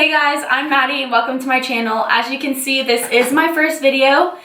Hey guys, I'm Maddie and welcome to my channel. As you can see, this is my first video.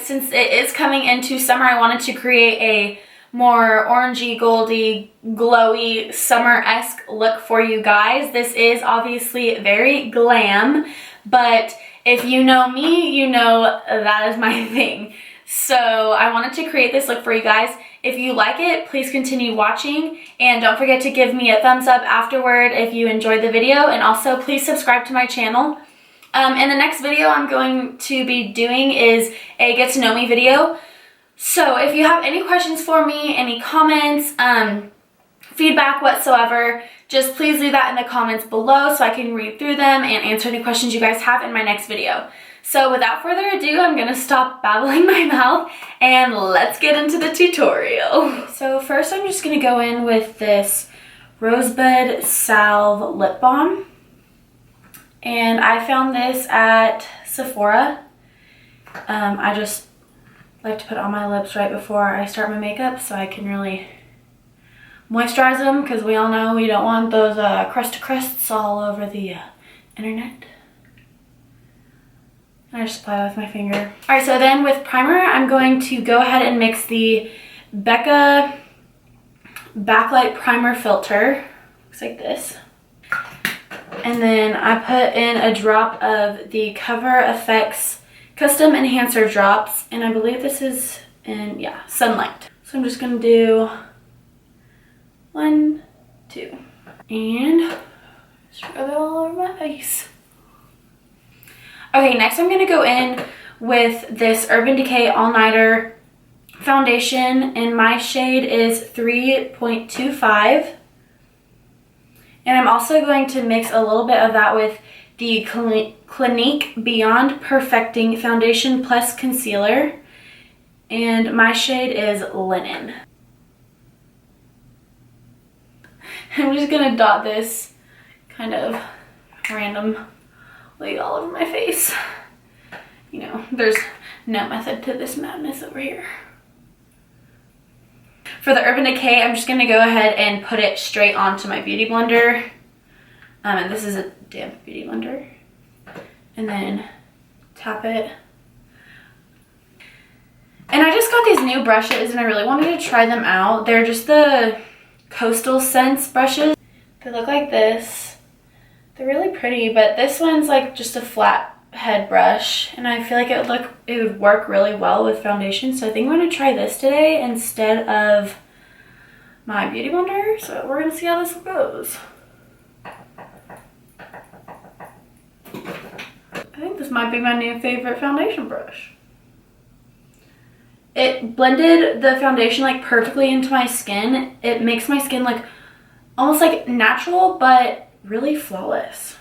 Since it is coming into summer, I wanted to create a more orangey, goldy, glowy, summer-esque look for you guys. This is obviously very glam, but if you know me, you know that is my thing. So I wanted to create this look for you guys. If you like it, please continue watching and don't forget to give me a thumbs up afterward if you enjoyed the video, and also please subscribe to my channel. And the next video I'm going to be doing is a get to know me video. So if you have any questions for me, any comments, feedback whatsoever, just please leave that in the comments below so I can read through them and answer any questions you guys have in my next video. So without further ado, I'm gonna stop babbling my mouth and let's get into the tutorial. So first I'm just gonna go in with this Rosebud Salve lip balm. And I found this at Sephora. I just like to put on my lips right before I start my makeup so I can really moisturize them, because we all know we don't want those crust to crusts all over the internet. I just apply that with my finger. Alright, so then with primer, I'm going to go ahead and mix the Becca Backlight Primer Filter. Looks like this. And then I put in a drop of the Cover FX Custom Enhancer Drops. And I believe this is in, yeah, Sunlight. So I'm just going to do 1, 2. And just rub it all over my face. Okay, next I'm going to go in with this Urban Decay All Nighter foundation, and my shade is 3.25. And I'm also going to mix a little bit of that with the Clinique Beyond Perfecting Foundation Plus Concealer, and my shade is Linen. I'm just going to dot this kind of random all over my face. You know, there's no method to this madness over here. For the Urban Decay, I'm just going to go ahead and put it straight onto my beauty blender. And this is a damp beauty blender. And then tap it. And I just got these new brushes and I really wanted to try them out. They're just the Coastal Scents brushes. They look like this. They're really pretty, but this one's like just a flat head brush, and I feel like it would work really well with foundation. So I think I'm going to try this today instead of my beauty blender. So we're going to see how this goes. I think this might be my new favorite foundation brush. It blended the foundation like perfectly into my skin. It makes my skin like almost like natural, but really flawless.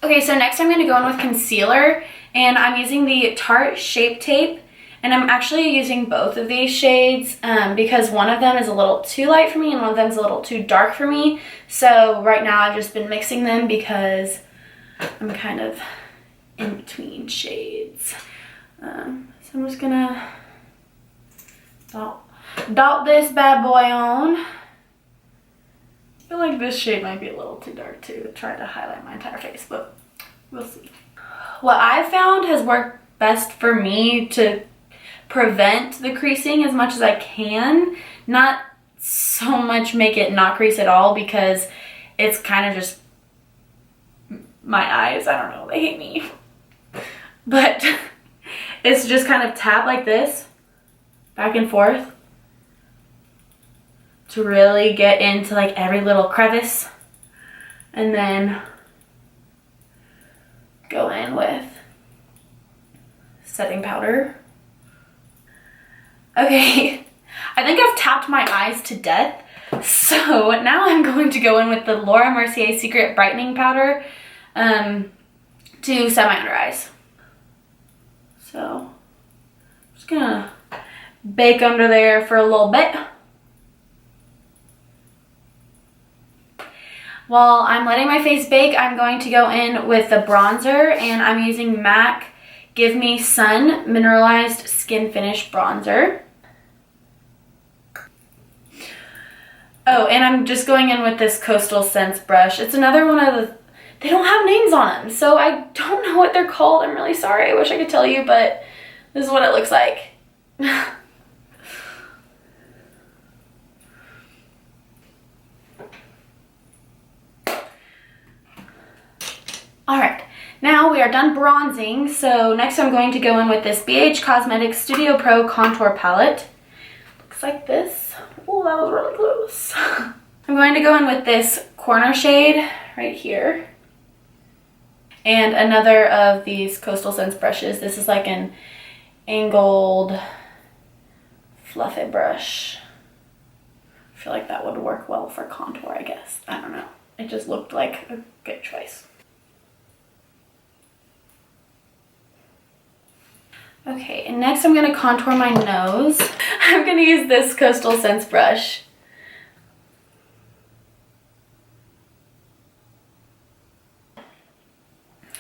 Okay, so next I'm going to go in with concealer, and I'm using the Tarte Shape Tape, and I'm actually using both of these shades because one of them is a little too light for me and one of them is a little too dark for me. So right now I've just been mixing them because I'm kind of in between shades. So I'm just gonna dot this bad boy on. I feel like this shade might be a little too dark to try to highlight my entire face, but we'll see. What I've found has worked best for me to prevent the creasing as much as I can. Not so much make it not crease at all, because it's kind of just my eyes. I don't know, they hate me. But it's just kind of tap like this, back and forth, to really get into like every little crevice, and then go in with setting powder. Okay, I think I've tapped my eyes to death, so now I'm going to go in with the Mercier Secret Brightening Powder to set my under eyes. So I'm just gonna bake under there for a little bit. While I'm letting my face bake, I'm going to go in with the bronzer, and I'm using MAC Give Me Sun Mineralized Skin Finish Bronzer. Oh, and I'm just going in with this Coastal Scents brush. It's another one of the they don't have names on them, so I don't know what they're called. I'm really sorry. I wish I could tell you, but this is what it looks like. All right, now we are done bronzing, so next I'm going to go in with this BH Cosmetics Studio Pro Contour Palette. Looks like this. Oh, that was really close. I'm going to go in with this corner shade right here. And another of these Coastal Scents brushes. This is like an angled, fluffy brush. I feel like that would work well for contour, I guess. I don't know. It just looked like a good choice. Okay, and next I'm going to contour my nose. I'm going to use this Coastal Scents brush.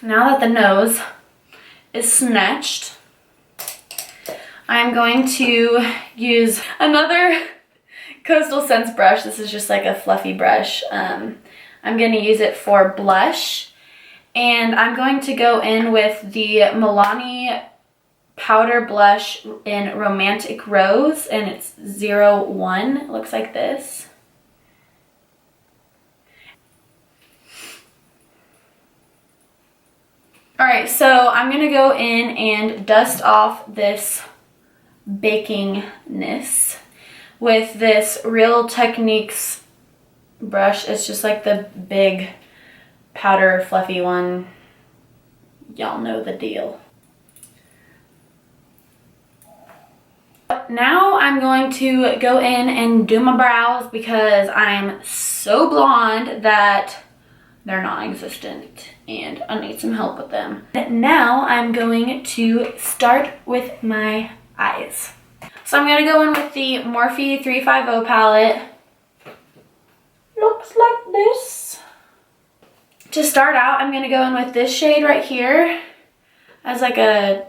Now that the nose is snatched, I'm going to use another Coastal Scents brush. This is just like a fluffy brush. I'm going to use it for blush. And I'm going to go in with the Milani powder blush in Romantic Rose, and it's 01. It looks like this. Alright, so I'm going to go in and dust off this bakingness with this Real Techniques brush. It's just like the big powder fluffy one. Y'all know the deal. Now I'm going to go in and do my brows because I'm so blonde that they're non-existent and I need some help with them. Now I'm going to start with my eyes. So I'm going to go in with the Morphe 350 palette. Looks like this. To start out, I'm going to go in with this shade right here as like a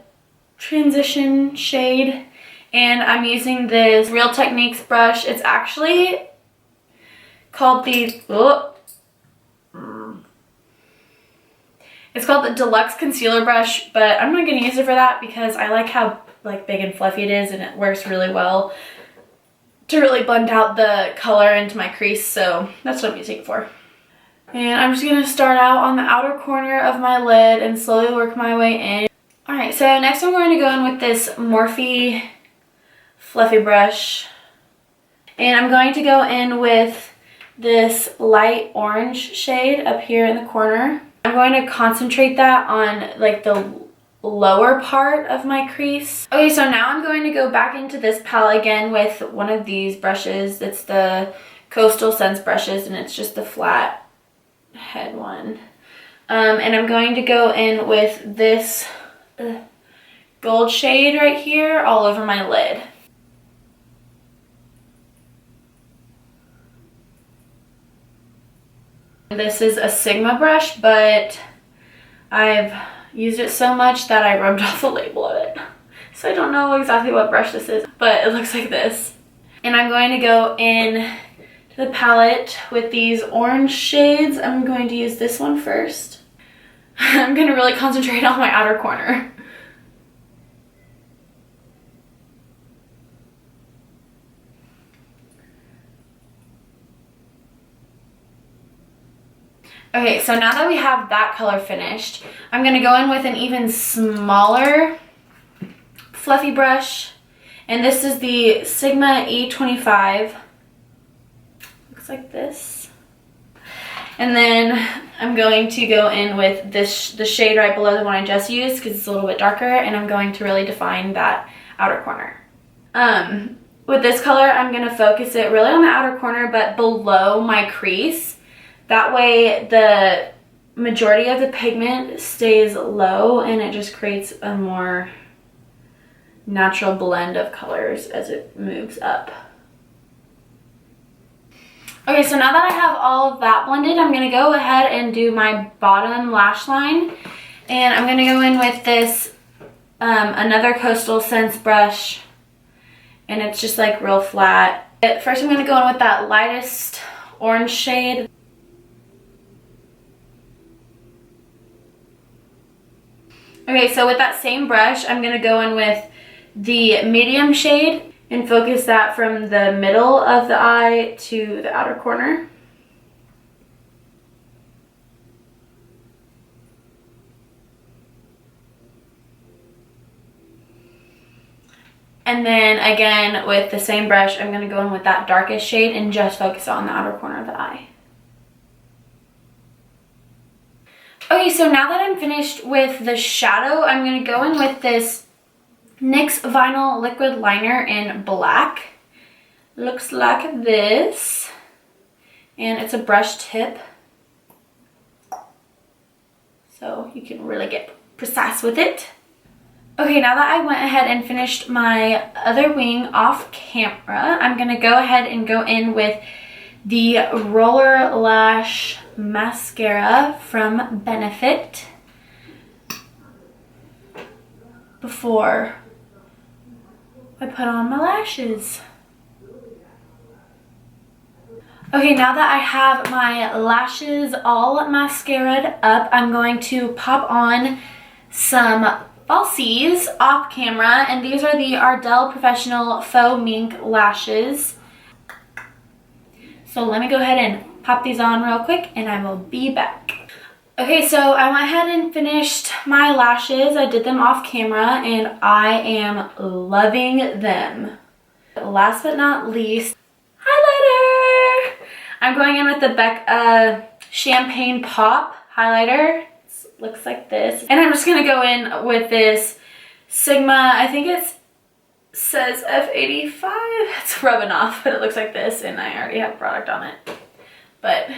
transition shade. And I'm using this Real Techniques brush. It's actually called the, it's called the Deluxe Concealer Brush, but I'm not going to use it for that because I like how like big and fluffy it is, and it works really well to really blend out the color into my crease, so that's what I'm using it for. And I'm just going to start out on the outer corner of my lid and slowly work my way in. Alright, so next I'm going to go in with this Morphe fluffy brush, and I'm going to go in with this light orange shade up here in the corner. I'm going to concentrate that on like the lower part of my crease. Okay, so now I'm going to go back into this palette again with one of these brushes. It's the Coastal Scents brushes, and it's just the flat head one. And I'm going to go in with this gold shade right here all over my lid. This is a Sigma brush, but I've used it so much that I rubbed off the label of it. So I don't know exactly what brush this is, but it looks like this. And I'm going to go in to the palette with these orange shades. I'm going to use this one first. I'm going to really concentrate on my outer corner. Okay, so now that we have that color finished, I'm going to go in with an even smaller fluffy brush. And this is the Sigma E25. Looks like this. And then I'm going to go in with this, the shade right below the one I just used because it's a little bit darker, and I'm going to really define that outer corner. With this color, I'm going to focus it really on the outer corner but below my crease. That way the majority of the pigment stays low and it just creates a more natural blend of colors as it moves up. Okay, so now that I have all of that blended, I'm going to go ahead and do my bottom lash line. And I'm going to go in with this, another Coastal Scents brush. And it's just like real flat. First I'm going to go in with that lightest orange shade. Okay, so with that same brush, I'm going to go in with the medium shade and focus that from the middle of the eye to the outer corner. And then again, with the same brush, I'm going to go in with that darkest shade and just focus on the outer corner of the eye. Okay, so now that I'm finished with the shadow, I'm going to go in with this NYX Vinyl Liquid Liner in black. Looks like this. And it's a brush tip, so you can really get precise with it. Okay, now that I went ahead and finished my other wing off camera, I'm going to go ahead and go in with the Roller Lash Mascara from Benefit before I put on my lashes. Okay, now that I have my lashes all mascaraed up, I'm going to pop on some falsies off camera, and these are the Ardell Professional Faux Mink Lashes. So let me go ahead and pop these on real quick and I will be back. Okay, so I went ahead and finished my lashes. I did them off camera and I am loving them. Last but not least, highlighter. I'm going in with the Becca Champagne Pop highlighter. It looks like this. And I'm just going to go in with this Sigma, I think it says F85. It's rubbing off, but it looks like this, and I already have product on it. But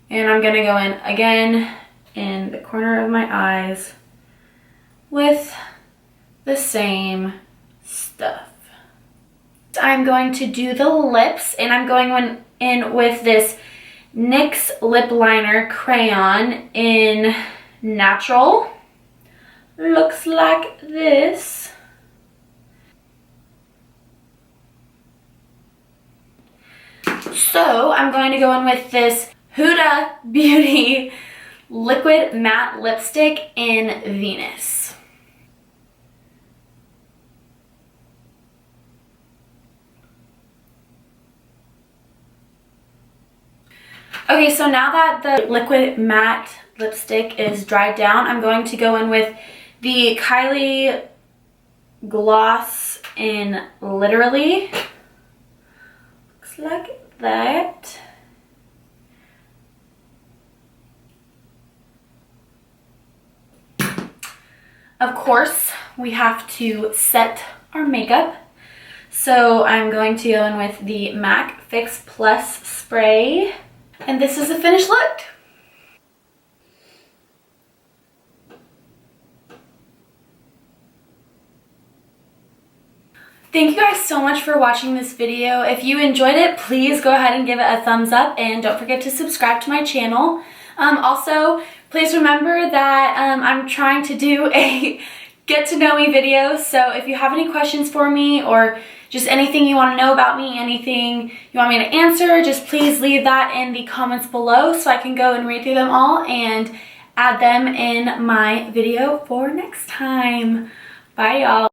and I'm gonna go in again in the corner of my eyes with the same stuff. I'm going to do the lips, and I'm going in with this NYX Lip Liner Crayon in Natural. Looks like this. So I'm going to go in with this Huda Beauty Liquid Matte Lipstick in Venus. Okay, so now that the liquid matte lipstick is dried down, I'm going to go in with the Kylie Gloss in Literally. Looks like that. Of course, we have to set our makeup. So I'm going to go in with the MAC Fix Plus Spray. And this is the finished look. Thank you guys so much for watching this video. If you enjoyed it, please go ahead and give it a thumbs up, and don't forget to subscribe to my channel. Also, please remember that I'm trying to do a get to know me video, so if you have any questions for me or just anything you want to know about me, anything you want me to answer, just please leave that in the comments below so I can go and read through them all and add them in my video for next time. Bye, y'all.